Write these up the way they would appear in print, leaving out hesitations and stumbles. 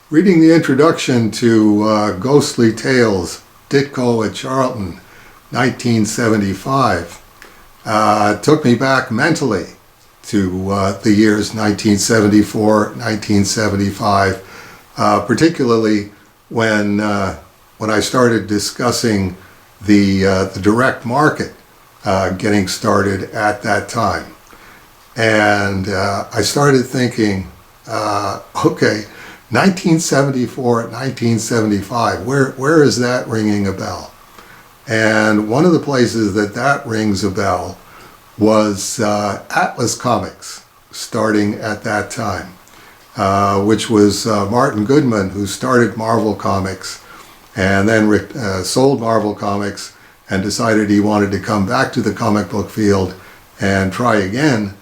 Reading the introduction to Ghostly Tales, Ditko at Charlton, 1975, took me back mentally to the years 1974, 1975, particularly when I started discussing the direct market getting started at that time. And I started thinking, okay, 1974 and 1975, where is that ringing a bell? And one of the places that rings a bell was Atlas Comics, starting at that time, which was Martin Goodman, who started Marvel Comics and then sold Marvel Comics and decided he wanted to come back to the comic book field and try again.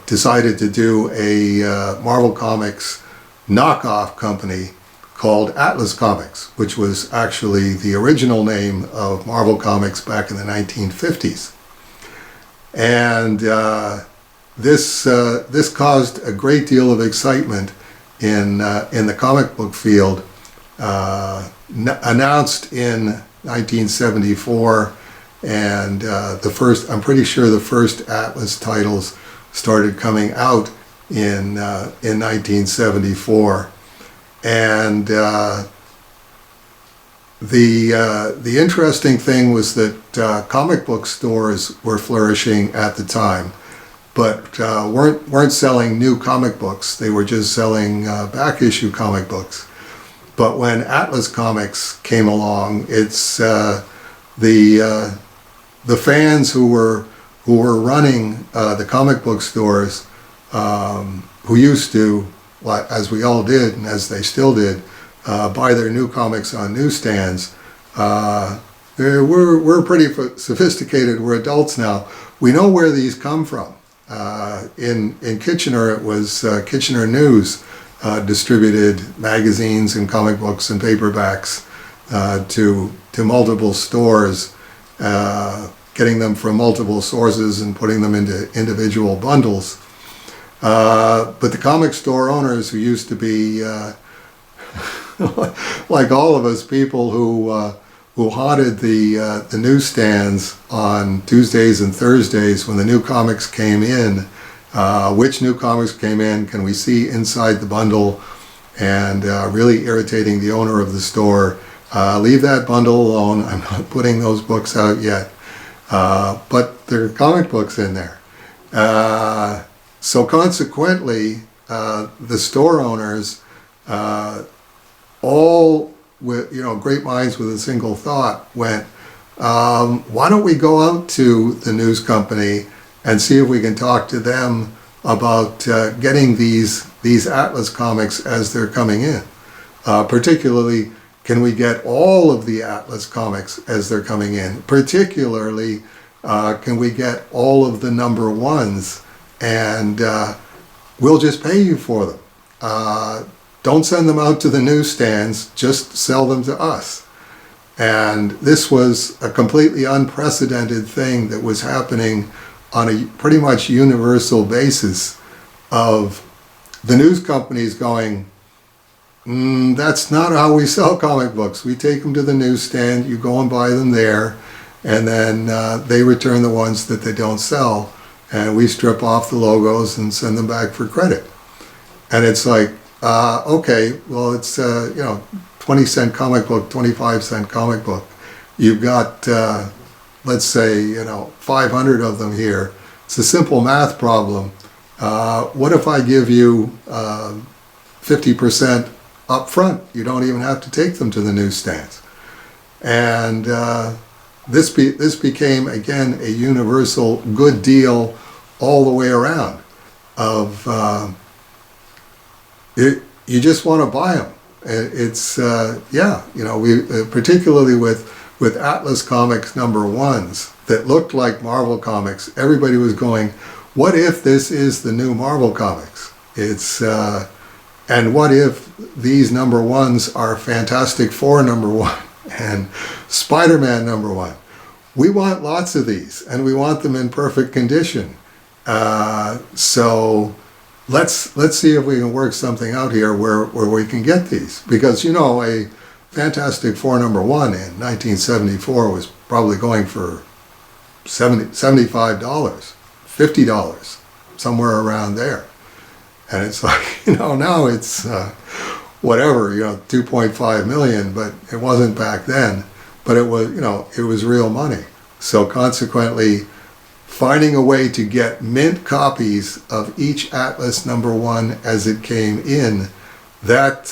Decided to do a Marvel Comics knockoff company called Atlas Comics, which was actually the original name of Marvel Comics back in the 1950s. And this caused a great deal of excitement in the comic book field. Announced in 1974, and I'm pretty sure the first Atlas titles started coming out in 1974, and the interesting thing was that comic book stores were flourishing at the time, but weren't selling new comic books. They were just selling back issue comic books. But when Atlas Comics came along, it's the fans who were running the comic book stores, who used to, as we all did and as they still did, buy their new comics on newsstands. We're pretty sophisticated. We're adults now. We know where these come from. In Kitchener, it was Kitchener News distributed magazines and comic books and paperbacks to multiple stores, getting them from multiple sources and putting them into individual bundles. But the comic store owners, who used to be like all of us, people who haunted the newsstands on Tuesdays and Thursdays when the new comics came in, which new comics came in, can we see inside the bundle, and really irritating the owner of the store. Leave that bundle alone. I'm not putting those books out yet. But there are comic books in there. So consequently, the store owners, all with great minds with a single thought, went, why don't we go out to the news company and see if we can talk to them about getting these Atlas comics as they're coming in. Particularly, can we get all of the Atlas comics as they're coming in? Particularly, can we get all of the number ones, and we'll just pay you for them. Don't send them out to the newsstands, just sell them to us. And this was a completely unprecedented thing that was happening on a pretty much universal basis, of the news companies going, that's not how we sell comic books. We take them to the newsstand, you go and buy them there, and then they return the ones that they don't sell, and we strip off the logos and send them back for credit. And it's like, okay, well, it's 20-cent comic book, 25-cent comic book. You've got let's say 500 of them here. It's a simple math problem. What if I give you 50% up front? You don't even have to take them to the newsstands. And this became, again, a universal good deal all the way around. Of you just want to buy them. It's we particularly with Atlas Comics number ones that looked like Marvel Comics. Everybody was going, what if this is the new Marvel Comics? It's and what if these number ones are Fantastic Four number one and Spider-Man number one? We want lots of these, and we want them in perfect condition. So let's see if we can work something out here where we can get these. Because, you know, a Fantastic Four #1 in 1974 was probably going for $75, $50, somewhere around there. And it's like, you know, now it's whatever, you know, 2.5 million, but it wasn't back then. But it was, you know, it was real money. So consequently, finding a way to get mint copies of each Atlas #1 as it came in, that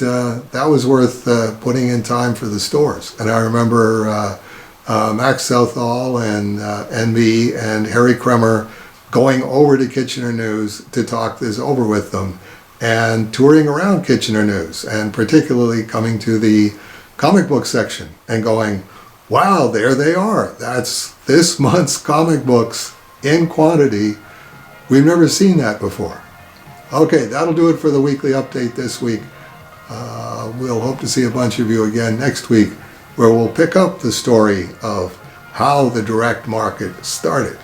was worth putting in time for the stores. And I remember Max Southall and me and Harry Kremer going over to Kitchener News to talk this over with them, and touring around Kitchener News, and particularly coming to the comic book section and going, wow, there they are. That's this month's comic books in quantity. We've never seen that before. Okay, that'll do it for the weekly update this week. We'll hope to see a bunch of you again next week, where we'll pick up the story of how the direct market started.